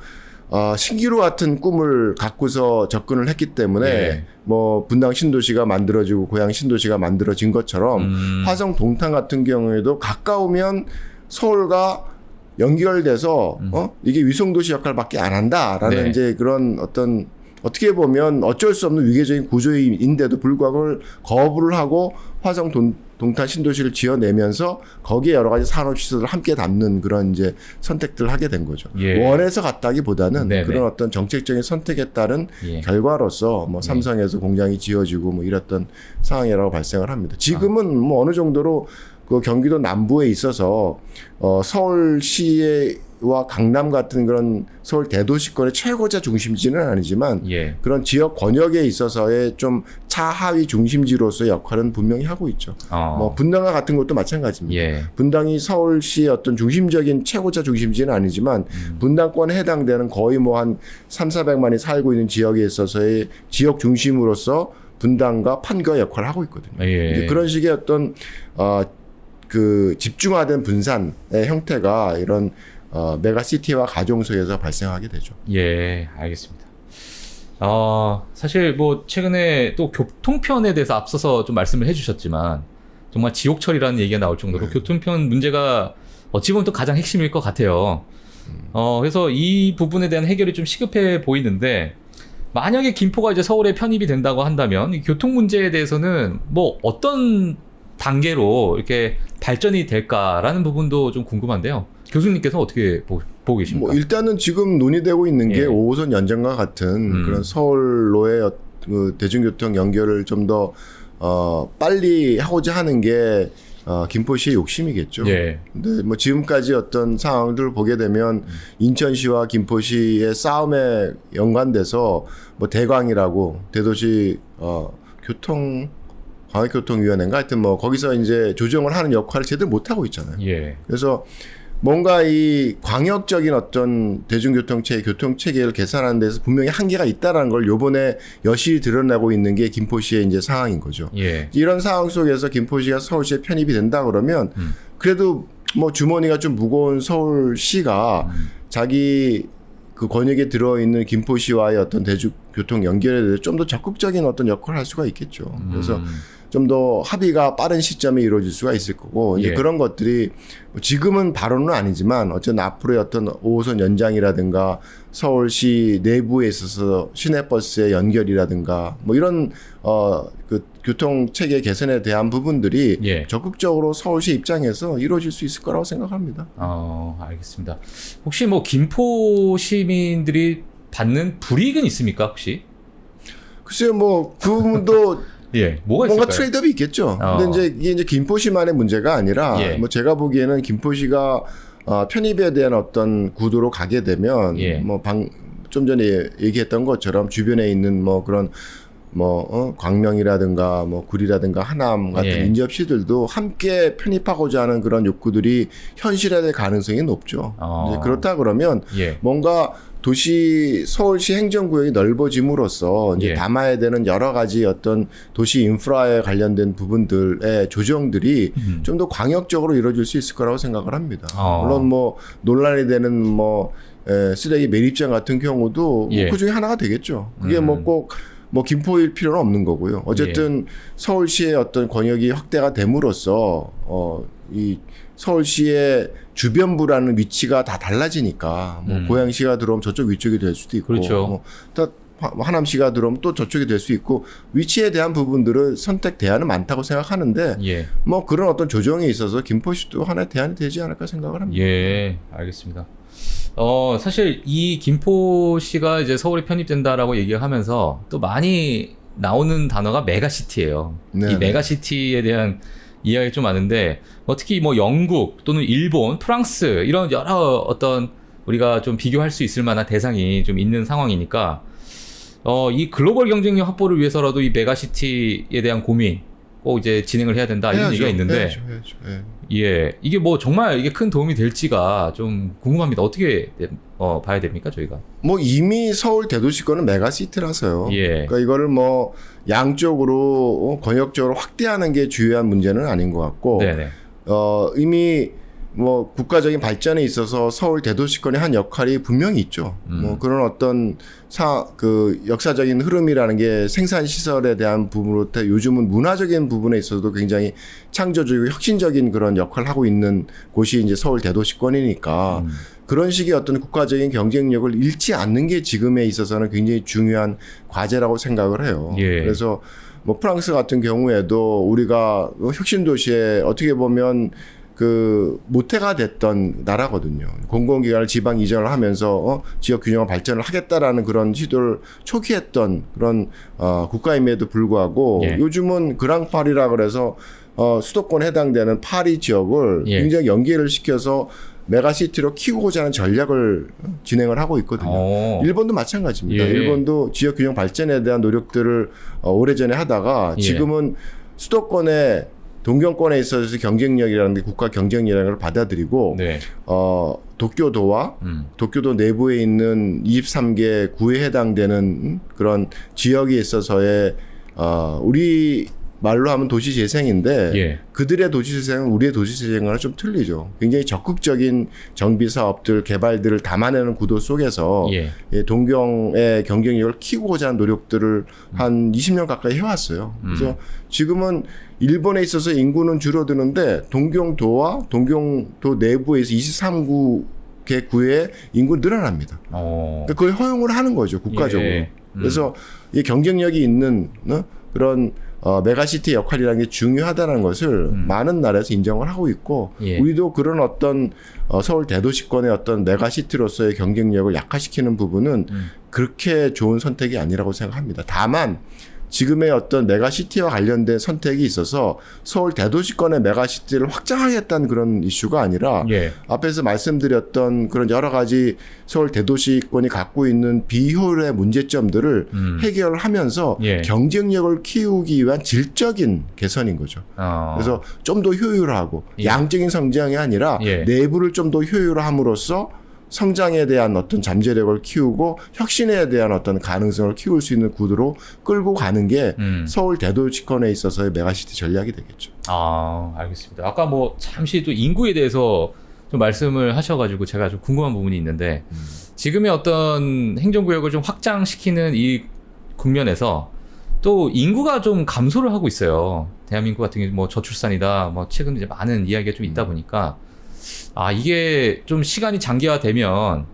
신기루 같은 꿈을 갖고서 접근을 했기 때문에 뭐 분당 신도시가 만들어지고 고양 신도시가 만들어진 것처럼 화성 동탄 같은 경우에도 가까우면 서울과 연결돼서 이게 위성도시 역할밖에 안 한다라는 이제 그런 어떤 어떻게 보면 어쩔 수 없는 위계적인 구조인데도 불구하고 그걸 거부를 하고 화성 동탄 신도시를 지어내면서 거기에 여러 가지 산업시설을 함께 담는 그런 이제 선택들을 하게 된 거죠. 원해서 갔다기보다는 그런 어떤 정책적인 선택에 따른 결과로서 뭐 삼성에서 공장이 지어지고 뭐 이랬던 상황이라고 발생을 합니다. 지금은 뭐 어느 정도로 그 경기도 남부에 있어서 서울시와 강남 같은 그런 서울 대도시권의 최고자 중심지는 아니지만 그런 지역 권역에 있어서의 좀 차하위 중심지로서의 역할은 분명히 하고 있죠. 뭐 분당과 같은 것도 마찬가지입니다. 분당이 서울시의 어떤 중심적인 최고자 중심지는 아니지만 분당권에 해당되는 거의 뭐 한 300~400만이 살고 있는 지역에 있어서의 지역 중심으로서 분당과 판교가 역할을 하고 있거든요. 이제 그런 식의 어떤 그 집중화된 분산의 형태가 이런 메가시티와 가정소에서 발생하게 되죠. 알겠습니다. 사실 뭐 최근에 또 교통편에 대해서 앞서서 좀 말씀을 해주셨지만 정말 지옥철이라는 얘기가 나올 정도로 교통편 문제가 어찌 보면 또 가장 핵심일 것 같아요. 그래서 이 부분에 대한 해결이 좀 시급해 보이는데 만약에 김포가 이제 서울에 편입이 된다고 한다면 이 교통 문제에 대해서는 뭐 어떤 단계로 이렇게 발전이 될까라는 부분도 좀 궁금한데요. 교수님께서 어떻게 보고 계십니까? 뭐 일단은 지금 논의되고 있는 게 5호선 연장과 같은 그런 서울로의 그 대중교통 연결을 좀 더 빨리 하고자 하는 게 김포시의 욕심이겠죠. 근데 뭐 지금까지 어떤 상황들을 보게 되면 인천시와 김포시의 싸움에 연관돼서 뭐 대광이라고 대도시 광역교통위원회인가 하여튼 뭐 거기서 이제 조정을 하는 역할을 제대로 못 하고 있잖아요. 그래서 뭔가 이 광역적인 어떤 대중교통체계, 교통체계를 개선하는 데서 분명히 한계가 있다는 걸 요번에 여실히 드러나고 있는 게 김포시의 이제 상황인 거죠. 이런 상황 속에서 김포시가 서울시에 편입이 된다 그러면 그래도 뭐 주머니가 좀 무거운 서울시가 자기 그 권역에 들어있는 김포시와의 어떤 대중교통 연결에 대해서 좀 더 적극적인 어떤 역할을 할 수가 있겠죠. 그래서 좀 더 합의가 빠른 시점에 이루어질 수가 있을 거고 이제 그런 것들이 지금은 바로는 아니지만 어쨌든 앞으로의 어떤 5호선 연장이라든가 서울시 내부에 있어서 시내버스의 연결이라든가 뭐 이런 그 교통 체계 개선에 대한 부분들이 적극적으로 서울시 입장에서 이루어질 수 있을 거라고 생각합니다. 알겠습니다. 혹시 뭐 김포 시민들이 받는 불이익은 있습니까 혹시? 글쎄요, 뭐 그 부분도 뭐가 뭔가 있을까요? 트레이드업이 있겠죠. 근데 이제 이게 김포시만의 문제가 아니라 뭐 제가 보기에는 김포시가 편입에 대한 어떤 구도로 가게 되면 뭐 좀 전에 얘기했던 것처럼 주변에 있는 뭐 그런 뭐 광명이라든가 뭐 구리라든가 하남 같은 인접시들도 함께 편입하고자 하는 그런 욕구들이 현실화될 가능성이 높죠. 이제 그렇다 그러면 뭔가 도시 서울시 행정구역이 넓어짐으로써 이제 담아야 되는 여러 가지 어떤 도시 인프라에 관련된 부분들의 조정들이 좀 더 광역적으로 이루어질 수 있을 거라고 생각을 합니다. 물론 뭐 논란이 되는 뭐 쓰레기 매립장 같은 경우도 뭐 그 중에 하나가 되겠죠. 그게 뭐 꼭 뭐 김포일 필요는 없는 거고요. 어쨌든 서울시의 어떤 권역이 확대가 됨으로써 이 서울시의 주변부라는 위치가 다 달라지니까 뭐 고양시가 들어오면 저쪽 위쪽이 될 수도 있고 뭐 또 하남시가 들어오면 또 저쪽이 될 수 있고 위치에 대한 부분들은 선택 대안은 많다고 생각하는데 뭐 그런 어떤 조정에 있어서 김포시도 하나의 대안이 되지 않을까 생각을 합니다. 알겠습니다. 사실 이 김포시가 이제 서울에 편입된다라고 얘기하면서 또 많이 나오는 단어가 메가시티예요. 이 메가시티에 대한 이야기 좀 많은데 특히 뭐 영국 또는 일본, 프랑스 이런 여러 어떤 우리가 좀 비교할 수 있을 만한 대상이 좀 있는 상황이니까 이 글로벌 경쟁력 확보를 위해서라도 이 메가시티에 대한 고민 꼭 이제 진행을 해야 된다 이런 얘기가 있는데 해야죠. 예. 예, 이게 뭐 정말 이게 큰 도움이 될지가 좀 궁금합니다. 어떻게 봐야 됩니까, 저희가? 뭐 이미 서울 대도시권은 메가시티라서요. 예. 그러니까 이거를 뭐 양쪽으로 권역적으로 확대하는 게 주요한 문제는 아닌 것 같고, 네네. 이미 뭐 국가적인 발전에 있어서 서울 대도시권의 한 역할이 분명히 있죠. 뭐 그런 어떤 그 역사적인 흐름이라는 게 생산 시설에 대한 부분으로부터 요즘은 문화적인 부분에 있어서도 굉장히 창조적이고 혁신적인 그런 역할을 하고 있는 곳이 이제 서울 대도시권이니까 그런 식의 어떤 국가적인 경쟁력을 잃지 않는 게 지금에 있어서는 굉장히 중요한 과제라고 생각을 해요. 예. 그래서 뭐 프랑스 같은 경우에도 우리가 혁신 도시에 어떻게 보면 그 모태가 됐던 나라거든요. 공공기관을 지방 이전을 하면서 지역 균형화 발전을 하겠다라는 그런 시도를 초기했던 그런 국가임에도 불구하고 예. 요즘은 그랑파리라 그래서 수도권에 해당되는 파리 지역을 예. 굉장히 연계를 시켜서 메가시티로 키우고자 하는 전략을 진행을 하고 있거든요. 일본도 마찬가지입니다. 예. 일본도 지역 균형 발전에 대한 노력들을 오래전에 하다가 예. 지금은 수도권에 동경권에 있어서 경쟁력이라는 게 국가 경쟁력이라는 걸 받아들이고 네. 도쿄도와 도쿄도 내부에 있는 23개 구에 해당되는 그런 지역에 있어서의 우리 말로 하면 도시재생인데 예. 그들의 도시재생은 우리의 도시재생과는 좀 틀리죠. 굉장히 적극적인 정비사업들, 개발들을 담아내는 구도 속에서 예. 동경의 경쟁력을 키우고자 하는 노력들을 한 20년 가까이 해왔어요. 그래서 지금은 일본에 있어서 인구는 줄어드는데 동경도와 동경도 내부에서 23개 구의 인구는 늘어납니다. 그러니까 그걸 허용을 하는 거죠, 국가적으로. 예. 그래서 이 경쟁력이 있는 그런 메가시티 역할이라는 게 중요하다는 것을 많은 나라에서 인정을 하고 있고 예. 우리도 그런 어떤 서울 대도시권의 어떤 메가시티로서의 경쟁력을 약화시키는 부분은 그렇게 좋은 선택이 아니라고 생각합니다. 다만 지금의 어떤 메가시티와 관련된 선택이 있어서 서울 대도시권의 메가시티를 확장하겠다는 그런 이슈가 아니라 예. 앞에서 말씀드렸던 그런 여러 가지 서울 대도시권이 갖고 있는 비효율의 문제점들을 해결을 하면서 예. 경쟁력을 키우기 위한 질적인 개선인 거죠. 그래서 좀 더 효율화하고 예. 양적인 성장이 아니라 예. 내부를 좀 더 효율화함으로써 성장에 대한 어떤 잠재력을 키우고 혁신에 대한 어떤 가능성을 키울 수 있는 구도로 끌고 가는 게 서울 대도시권에 있어서의 메가시티 전략이 되겠죠. 알겠습니다. 아까 뭐 잠시 또 인구에 대해서 좀 말씀을 하셔가지고 제가 좀 궁금한 부분이 있는데 지금의 어떤 행정구역을 좀 확장시키는 이 국면에서 또 인구가 좀 감소를 하고 있어요. 대한민국 같은 경우 뭐 저출산이다, 뭐 최근 이제 많은 이야기가 좀 있다 보니까 이게 좀 시간이 장기화되면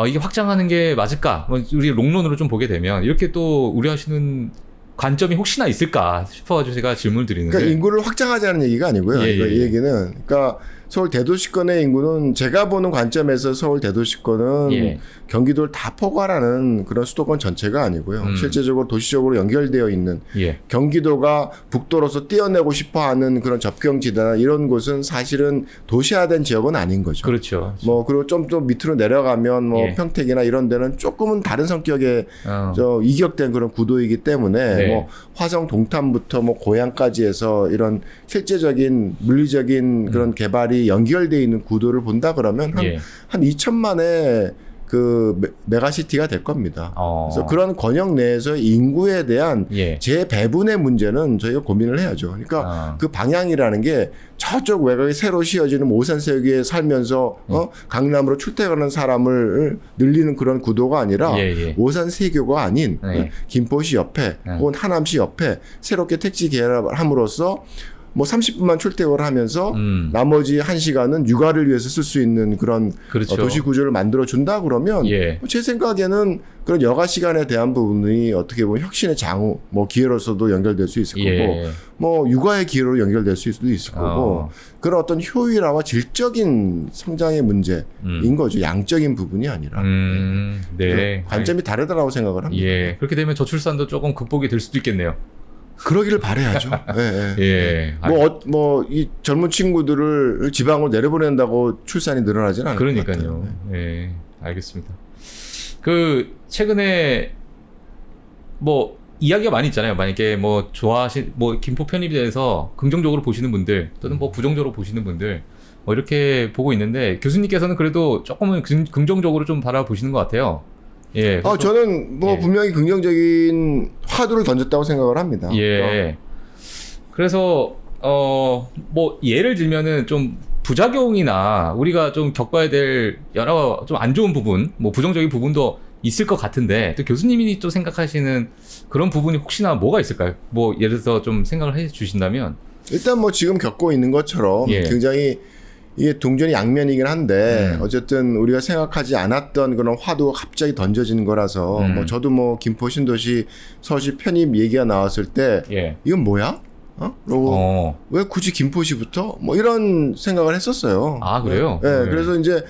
이게 확장하는 게 맞을까? 뭐 우리 롱런으로 좀 보게 되면 이렇게 또 우려하시는 관점이 혹시나 있을까 싶어가지고 제가 질문을 드리는데. 그러니까 인구를 확장하자는 얘기가 아니고요. 예, 이 얘기는 그러니까 서울 대도시권의 인구는 제가 보는 관점에서 서울 대도시권은 예. 경기도를 다 포괄하는 그런 수도권 전체가 아니고요. 실제적으로 도시적으로 연결되어 있는 예. 경기도가 북도로서 떼어내고 싶어하는 그런 접경지대나 이런 곳은 사실은 도시화된 지역은 아닌 거죠. 그렇죠. 뭐 그리고 좀 더 밑으로 내려가면 뭐 예. 평택이나 이런 데는 조금은 다른 성격의 어. 이격된 그런 구도이기 때문에 네. 뭐 화성 동탄부터 뭐 고양까지 해서 이런 실제적인 물리적인 그런 개발이 연결되어 있는 구도를 본다 그러면 예. 한 2천만의 그 메가시티가 될 겁니다. 그래서 그런 권역 내에서 인구에 대한 예. 재배분의 문제는 저희가 고민을 해야죠. 그러니까 그 방향이라는 게 저쪽 외곽에 새로 씌어지는 오산세계에 살면서 강남으로 출퇴근하는 사람을 늘리는 그런 구도가 아니라 예. 오산세교가 아닌 네. 김포시 옆에 혹은 하남시 옆에 새롭게 택지 개발함으로써 뭐 30분만 출퇴근을 하면서 나머지 1시간은 육아를 위해서 쓸 수 있는 그런 그렇죠. 도시 구조를 만들어 준다 그러면 예. 제 생각에는 그런 여가 시간에 대한 부분이 어떻게 보면 혁신의 장우, 뭐 기회로서도 연결될 수 있을 예. 거고, 뭐 육아의 기회로 연결될 수도 있을 거고, 그런 어떤 효율화와 질적인 성장의 문제인 거죠. 양적인 부분이 아니라. 네. 관점이 다르다라고 생각을 합니다. 예. 그렇게 되면 저출산도 조금 극복이 될 수도 있겠네요. 그러기를 바라야죠. 예. 이 젊은 친구들을 지방으로 내려보낸다고 출산이 늘어나지는 않을 것 같아요. 그러니까요. 예. 알겠습니다. 그 최근에 뭐 이야기가 많이 있잖아요. 만약에 뭐 뭐 김포 편입에 대해서 긍정적으로 보시는 분들 또는 뭐 부정적으로 보시는 분들 뭐 이렇게 보고 있는데 교수님께서는 그래도 조금은 긍정적으로 좀 바라보시는 것 같아요. 예. 저는 뭐 예. 분명히 긍정적인 화두를 던졌다고 생각을 합니다. 예. 그래서 뭐 예를 들면은 좀 부작용이나 우리가 좀 겪어야 될 여러 좀 안 좋은 부분, 뭐 부정적인 부분도 있을 것 같은데 또 교수님이 또 생각하시는 그런 부분이 혹시나 뭐가 있을까요? 뭐 예를 들어서 좀 생각을 해 주신다면 일단 뭐 지금 겪고 있는 것처럼 예. 굉장히 이게 동전이 양면이긴 한데 어쨌든 우리가 생각하지 않았던 그런 화두가 갑자기 던져지는 거라서 뭐 저도 뭐 김포 신도시 서울시 편입 얘기가 나왔을 때 예. 이건 뭐야? 그리고 왜 굳이 김포시부터? 뭐 이런 생각을 했었어요. 아, 그래요? 네. 그래서 이제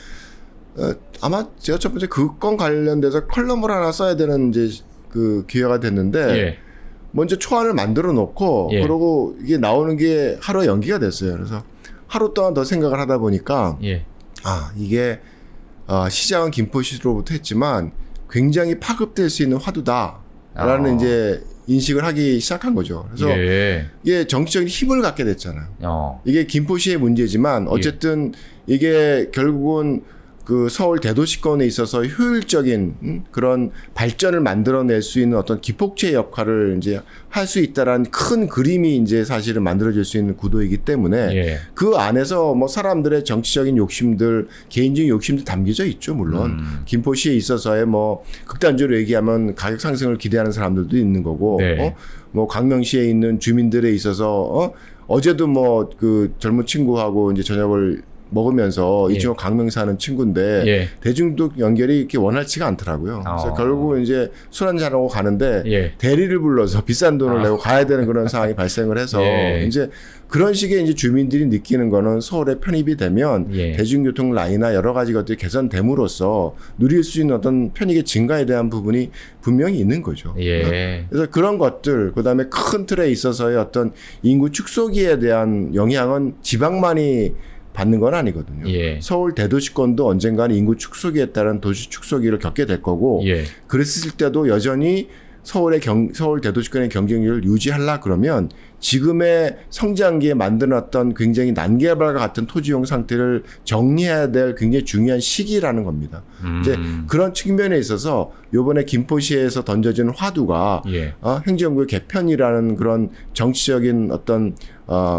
아마 제가 첫 번째 그 건 관련돼서 컬럼을 하나 써야 되는 이제 그 기회가 됐는데 예. 먼저 초안을 만들어 놓고 예. 그러고 이게 나오는 게 하루에 연기가 됐어요. 그래서 하루 동안 더 생각을 하다 보니까 예. 이게 시작은 김포시로부터 했지만 굉장히 파급될 수 있는 화두다라는 이제 인식을 하기 시작한 거죠. 그래서 예. 이게 정치적인 힘을 갖게 됐잖아요. 이게 김포시의 문제지만 어쨌든 이게 결국은 그 서울 대도시권에 있어서 효율적인 그런 발전을 만들어낼 수 있는 어떤 기폭제 역할을 이제 할 수 있다라는 큰 그림이 이제 사실은 만들어질 수 있는 구도이기 때문에 예. 그 안에서 뭐 사람들의 정치적인 욕심들, 개인적인 욕심도 담겨져 있죠, 물론. 김포시에 있어서의 뭐 극단적으로 얘기하면 가격 상승을 기대하는 사람들도 있는 거고, 네. 뭐 광명시에 있는 주민들에 있어서 어제도 뭐 그 젊은 친구하고 이제 저녁을 먹으면서 이 친구 강명 사는 친구인데 예. 대중도 연결이 이렇게 원활치가 않더라고요. 그래서 결국 이제 술 한잔하고 가는데 예. 대리를 불러서 비싼 돈을 내고 가야 되는 그런 상황이 발생을 해서 예. 이제 그런 식의 이제 주민들이 느끼는 거는 서울에 편입이 되면 예. 대중교통 라인이나 여러 가지 것들이 개선됨으로써 누릴 수 있는 어떤 편익의 증가에 대한 부분이 분명히 있는 거죠. 예. 그래서 그런 것들, 그 다음에 큰 틀에 있어서의 어떤 인구 축소기에 대한 영향은 지방만이 받는 건 아니거든요. 예. 서울 대도시권도 언젠가는 인구 축소기에 따른 도시 축소기를 겪게 될 거고 예. 그랬을 때도 여전히 서울 대도시권의 경쟁력을 유지하려 그러면 지금의 성장기에 만들어놨던 굉장히 난개발과 같은 토지용 상태를 정리해야 될 굉장히 중요한 시기라는 겁니다. 이제 그런 측면에 있어서 이번에 김포시에서 던져진 화두가 예. 행정구의 개편이라는 그런 정치적인 어떤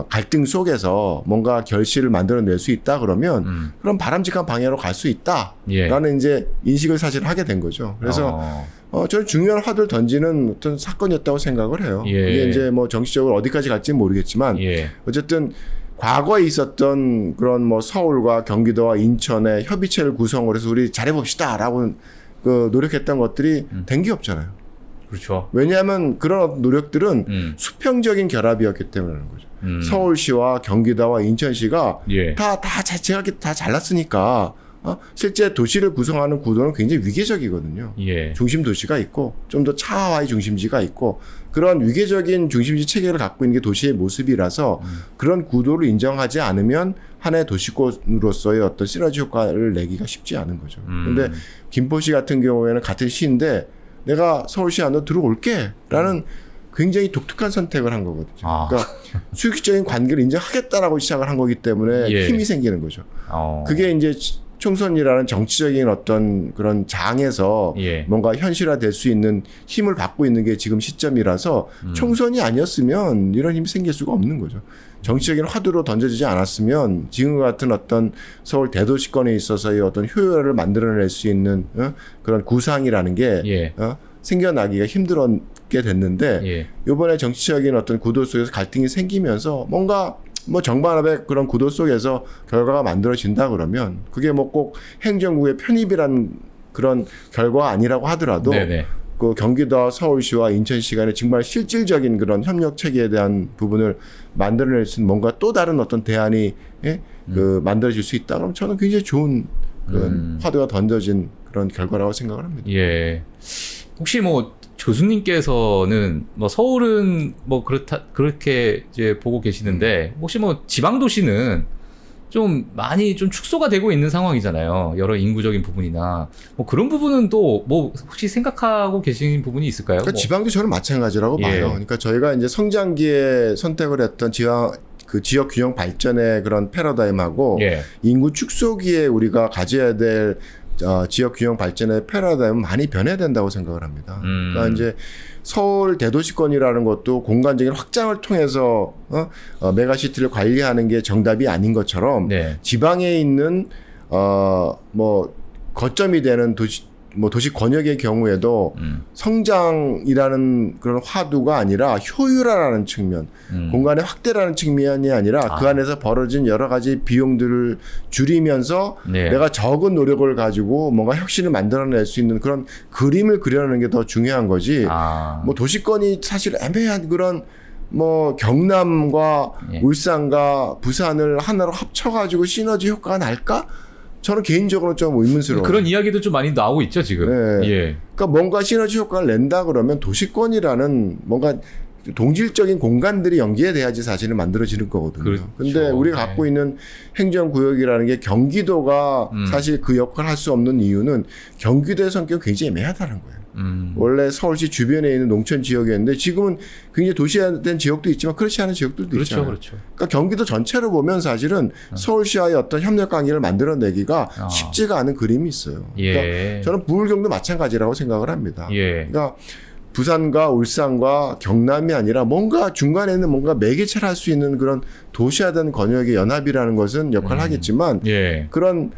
갈등 속에서 뭔가 결실을 만들어낼 수 있다 그러면 그런 바람직한 방향으로 갈 수 있다라는 이제 인식을 사실 하게 된 거죠. 그래서 저는 중요한 화두를 던지는 어떤 사건이었다고 생각을 해요. 예. 이게 이제 뭐 정치적으로 어디까지 갈지는 모르겠지만 예. 어쨌든 과거에 있었던 그런 뭐 서울과 경기도와 인천의 협의체를 구성을 해서 우리 잘해봅시다라고 그 노력했던 것들이 된 게 없잖아요. 그렇죠. 왜냐하면 그런 노력들은 수평적인 결합이었기 때문이라는 거죠. 서울시와 경기도와 인천시가 예. 제가 다 잘났으니까 실제 도시를 구성하는 구도는 굉장히 위계적이거든요. 예. 중심 도시가 있고 좀 더 차와의 중심지가 있고 그런 위계적인 중심지 체계를 갖고 있는 게 도시의 모습이라서 그런 구도를 인정하지 않으면 하나의 도시권으로서의 어떤 시너지 효과를 내기가 쉽지 않은 거죠. 그런데 김포시 같은 경우에는 같은 시인데 내가 서울시 안으로 들어올게라는 굉장히 독특한 선택을 한 거거든요. 그러니까 수직적인 관계를 인정하겠다라고 시작을 한 거기 때문에 예. 힘이 생기는 거죠. 그게 이제 총선이라는 정치적인 어떤 그런 장에서 예. 뭔가 현실화될 수 있는 힘을 받고 있는 게 지금 시점이라서 총선이 아니었으면 이런 힘이 생길 수가 없는 거죠. 정치적인 화두로 던져지지 않았으면 지금과 같은 어떤 서울 대도시권에 있어서의 어떤 효율을 만들어낼 수 있는 그런 구상이라는 게 예. 생겨나기가 힘들었게 됐는데 예. 이번에 정치적인 어떤 구도 속에서 갈등이 생기면서 뭔가 뭐 정반합의 그런 구도 속에서 결과가 만들어진다 그러면 그게 뭐 꼭 행정구의 편입이란 그런 결과가 아니라고 하더라도 네네. 그 경기도와 서울시와 인천시 간의 정말 실질적인 그런 협력 체계에 대한 부분을 만들어낼 수 있는 뭔가 또 다른 어떤 대안이 그 만들어질 수 있다 그러면 저는 굉장히 좋은 그런 화두가 던져진 그런 결과라고 생각을 합니다. 예. 혹시 뭐 교수님께서는 뭐 서울은 뭐 그렇게 이제 보고 계시는데 혹시 뭐 지방 도시는 좀 많이 좀 축소가 되고 있는 상황이잖아요. 여러 인구적인 부분이나 뭐 그런 부분은 또 뭐 혹시 생각하고 계신 부분이 있을까요? 그러니까 뭐. 지방도 저는 마찬가지라고 예. 봐요. 그러니까 저희가 이제 성장기에 선택을 했던 지역 균형 발전의 그런 패러다임하고 예. 인구 축소기에 우리가 가져야 될 지역 균형 발전의 패러다임은 많이 변해야 된다고 생각을 합니다. 그러니까 이제 서울 대도시권이라는 것도 공간적인 확장을 통해서 메가시티를 관리하는 게 정답이 아닌 것처럼 네. 지방에 있는 뭐 거점이 되는 도시 권역의 경우에도 성장이라는 그런 화두가 아니라 효율화라는 측면, 공간의 확대라는 측면이 아니라 그 안에서 벌어진 여러 가지 비용들을 줄이면서 네. 내가 적은 노력을 가지고 뭔가 혁신을 만들어낼 수 있는 그런 그림을 그려내는 게 더 중요한 거지. 뭐 도시권이 사실 애매한 그런 뭐 경남과 예. 울산과 부산을 하나로 합쳐가지고 시너지 효과가 날까? 저는 개인적으로 좀 의문스러워요. 그런 이야기도 좀 많이 나오고 있죠 지금. 네. 예. 그러니까 뭔가 시너지 효과를 낸다 그러면 도시권이라는 뭔가 동질적인 공간들이 연계돼야지 사실은 만들어지는 거거든요. 그렇죠. 근데 우리가 갖고 있는 행정구역이라는 게 경기도가 사실 그 역할을 할 수 없는 이유는 경기도의 성격이 굉장히 애매하다는 거예요. 원래 서울시 주변에 있는 농촌 지역이었는데 지금은 굉장히 도시화된 지역도 있지만 그렇지 않은 지역들도 그렇죠, 있잖아요. 그렇죠. 그러니까 경기도 전체로 보면 사실은 서울시와의 어떤 협력 관계를 만들어내기가 쉽지가 않은 그림이 있어요. 예. 그러니까 저는 부울경도 마찬가지라고 생각을 합니다. 예. 그러니까 부산과 울산과 경남이 아니라 뭔가 중간에 있는 뭔가 매개체를 할 수 있는 그런 도시화된 권역의 연합이라는 것은 역할을 하겠지만 예. 그런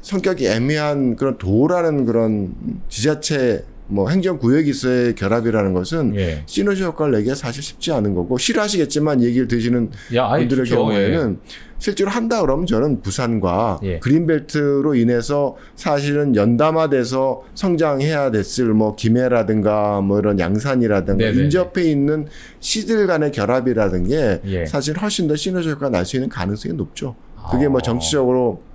성격이 애매한 그런 도라는 그런 지자체 뭐 행정구역에서의 결합이라는 것은 예. 시너지 효과를 내기가 사실 쉽지 않은 거고 싫어하시겠지만 얘기를 드시는 분들의 좋죠. 경우에는 예. 실제로 한다 그러면 저는 부산과 예. 그린벨트로 인해서 사실은 연담화돼서 성장해야 됐을 뭐 김해라든가 뭐 이런 양산이라든가 네네네. 인접해 있는 시들 간의 결합이라든 게 예. 사실 훨씬 더 시너지 효과가 날 수 있는 가능성이 높죠. 그게 뭐 정치적으로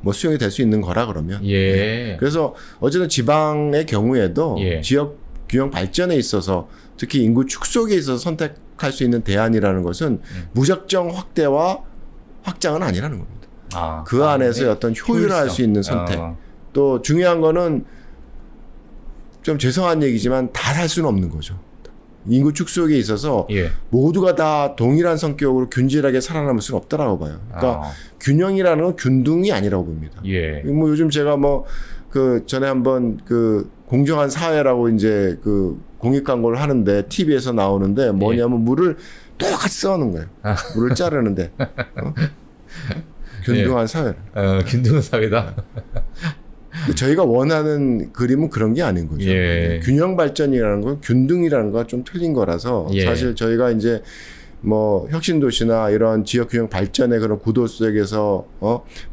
뭐 수용이 될 수 있는 거라 그러면. 예. 그래서 어쨌든 지방의 경우에도 예. 지역 균형 발전에 있어서 특히 인구 축소기에 있어서 선택할 수 있는 대안이라는 것은 무작정 확대와 확장은 아니라는 겁니다. 그 안에서 어떤 효율화할 수 있는 선택. 또 중요한 거는 좀 죄송한 얘기지만 다 살 수는 없는 거죠. 인구 축소기에 있어서 예. 모두가 다 동일한 성격으로 균질하게 살아남을 수는 없다라고 봐요. 그러니까 균형이라는 건 균등이 아니라고 봅니다. 예. 뭐 요즘 제가 뭐 그 전에 한번 그 공정한 사회라고 이제 그 공익 광고를 하는데 TV에서 나오는데 뭐냐면 물을 똑같이 써놓은 거예요. 물을 자르는데 균등한 사회. 균등한 사회다. 저희가 원하는 그림은 그런 게 아닌 거죠. 예. 균형 발전이라는 건 균등이라는 거가 좀 틀린 거라서 예. 사실 저희가 이제 뭐 혁신도시나 이런 지역균형 발전의 그런 구도 속에서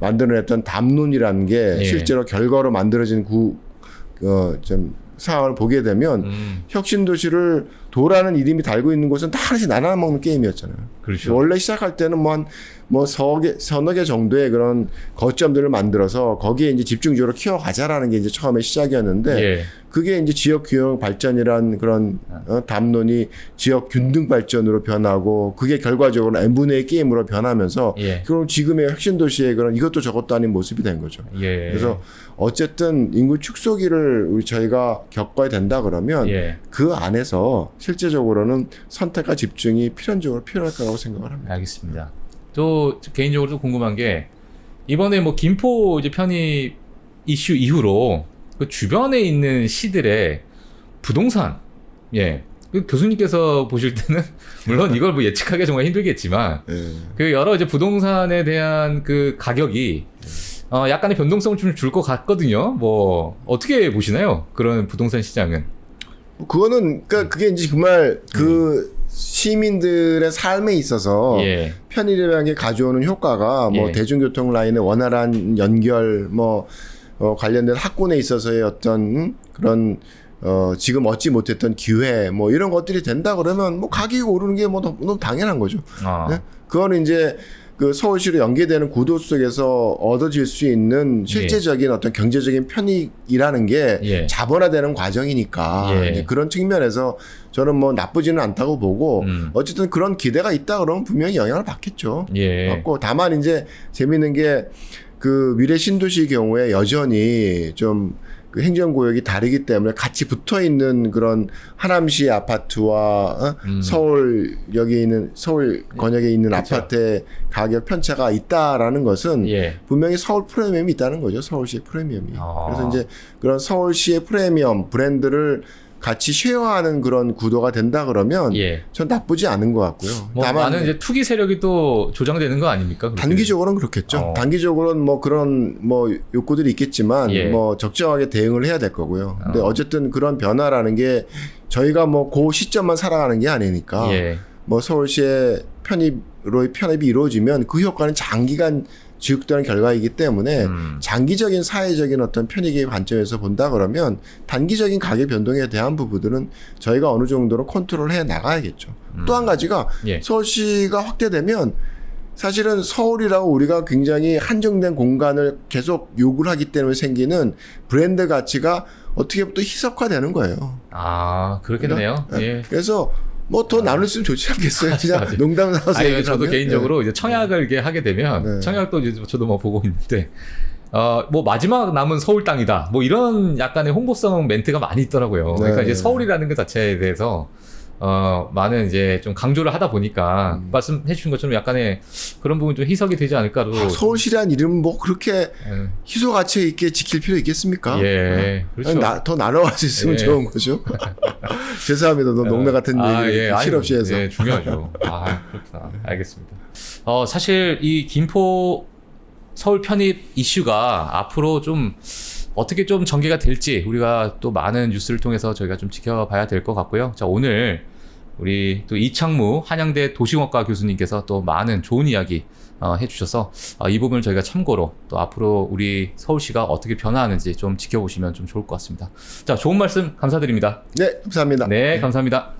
만들어냈던 담론이라는 게 예. 실제로 결과로 만들어진 좀 상황을 보게 되면 혁신도시를 도라는 이름이 달고 있는 곳은 다 하나씩 나눠 먹는 게임이었잖아요. 그렇죠. 원래 시작할 때는 서너 개 정도의 그런 거점들을 만들어서 거기에 이제 집중적으로 키워가자라는 게 이제 처음에 시작이었는데 예. 그게 이제 지역 균형 발전이란 그런 담론이 지역 균등 발전으로 변하고 그게 결과적으로 n분의 1 게임으로 변하면서 예. 그럼 지금의 혁신 도시의 그런 이것도 저것도 아닌 모습이 된 거죠. 예. 그래서 어쨌든 인구 축소기를 저희가 겪어야 된다 그러면 예. 그 안에서 실제적으로는 선택과 집중이 필연적으로 필요할 거라고 생각을 합니다. 알겠습니다. 또 개인적으로 또 궁금한 게 이번에 뭐 김포 이제 편입 이슈 이후로 그 주변에 있는 시들의 부동산, 예, 그 교수님께서 보실 때는 물론 이걸 뭐 예측하기 정말 힘들겠지만 그 여러 이제 부동산에 대한 그 가격이 약간의 변동성을 좀 줄 것 같거든요. 뭐 어떻게 보시나요? 그런 부동산 시장은? 그거는 그러니까 그게 이제 정말 그 시민들의 삶에 있어서 예. 편의라는 게 가져오는 효과가 뭐 예. 대중교통 라인의 원활한 연결 뭐 관련된 학군에 있어서의 어떤 그런 지금 얻지 못했던 기회 뭐 이런 것들이 된다 그러면 뭐 가격이 오르는 게 뭐 너무 당연한 거죠. 네? 그거는 이제 그 서울시로 연계되는 구도 속에서 얻어질 수 있는 실제적인 어떤 경제적인 편익이라는 게 자본화되는 과정이니까 이제 그런 측면에서 저는 뭐 나쁘지는 않다고 보고 어쨌든 그런 기대가 있다 그러면 분명히 영향을 받겠죠. 받고 다만 이제 재밌는 게 그 미래 신도시 경우에 여전히 좀 그 행정구역이 다르기 때문에 같이 붙어 있는 그런 하남시 아파트와 서울 여기 있는 서울 권역에 있는 그렇죠. 아파트의 가격 편차가 있다라는 것은 분명히 서울 프리미엄이 있다는 거죠. 서울시의 프리미엄이. 그래서 이제 그런 서울시의 프리미엄 브랜드를 같이 쉐어하는 그런 구도가 된다 그러면 전 나쁘지 않은 것 같고요. 뭐 다만 많은 이제 투기 세력이 또 조장되는 거 아닙니까? 그렇게? 단기적으로는 그렇겠죠. 단기적으로는 뭐 그런 뭐 욕구들이 있겠지만 뭐 적정하게 대응을 해야 될 거고요. 근데 어쨌든 그런 변화라는 게 저희가 뭐 그 시점만 살아가는 게 아니니까 뭐 서울시의 편입이 이루어지면 그 효과는 장기간 지속되는 결과이기 때문에 장기적인 사회적인 어떤 편익의 관점에서 본다 그러면 단기적인 가격 변동에 대한 부분들은 저희가 어느 정도로 컨트롤해 나가야겠죠. 또 한 가지가 서울시가 확대되면 사실은 서울이라고 우리가 굉장히 한정된 공간을 계속 요구를 하기 때문에 생기는 브랜드 가치가 어떻게 보면 또 희석화되는 거예요. 아, 그렇겠네요. 그래서 뭐 더 나눌 수 있으면 좋지 않겠어요? 그냥 농담 나와서 얘기하면. 저도 개인적으로 이제 청약을 이렇게 하게 되면 청약도 이제 저도 뭐 보고 있는데 뭐 마지막 남은 서울 땅이다. 뭐 이런 약간의 홍보성 멘트가 많이 있더라고요. 그러니까 이제 서울이라는 것 자체에 대해서 많은 이제 좀 강조를 하다 보니까 말씀해 주신 것처럼 약간의 그런 부분 좀 희석이 되지 않을까도. 서울시라는 이름 뭐 그렇게 희소 가치 있게 지킬 필요 있겠습니까? 그렇죠. 더 나눠갈 수 있으면 좋은 거죠. 죄송합니다. 농담 같은 얘기 실없이 해서. 중요하죠. 그렇구나. 알겠습니다. 사실 이 김포 서울 편입 이슈가 앞으로 좀 어떻게 좀 전개가 될지 우리가 또 많은 뉴스를 통해서 저희가 좀 지켜봐야 될 것 같고요. 자, 오늘 우리 또 이창무 한양대 도시공학과 교수님께서 또 많은 좋은 이야기 해주셔서 이 부분을 저희가 참고로 또 앞으로 우리 서울시가 어떻게 변화하는지 좀 지켜보시면 좀 좋을 것 같습니다. 자, 좋은 말씀 감사드립니다. 네, 감사합니다. 네, 감사합니다.